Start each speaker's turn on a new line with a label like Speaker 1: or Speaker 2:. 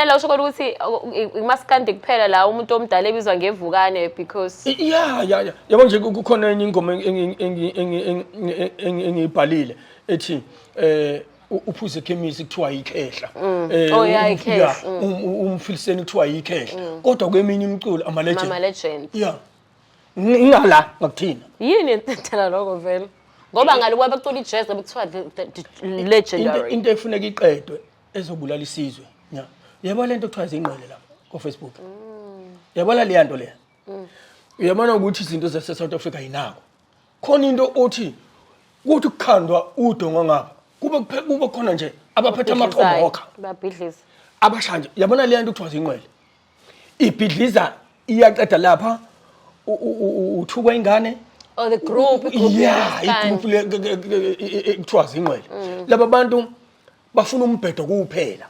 Speaker 1: nalo usho ukuthi imaskandi kuphela la umuntu omdala ebizwa ngevukane because
Speaker 2: yabo nje kukhona enye ingoma engiyibhalile ethi uphuze ekhemisi kuthiwa ikhehla
Speaker 1: ikhehla
Speaker 2: umfiliseni kuthiwa ikhehla kodwa kweminye imculo ama
Speaker 1: legend
Speaker 2: ingala ngakuthina
Speaker 1: yini entela lokho vele ngoba ngalokuba becula ijazz bekuthiwa legendary
Speaker 2: into efuneka iqedwe ezobulala isizwe yabo lento kuthiwa izingqwele lapha ku Facebook yabona le nto le uyabona ukuthi izinto zase South Africa yinako khona into othi kuthi kukhandwa udonga ngapha kube khona nje abaphethe amaqhomokha
Speaker 1: babhidliza
Speaker 2: abashanje yabona le nto kuthiwa izingqwele ibhidliza iyaqeda lapha uthukwa ingane
Speaker 1: the group
Speaker 2: igroup kuthiwa izingqwele laba bantu bafuna umbhedo kuphela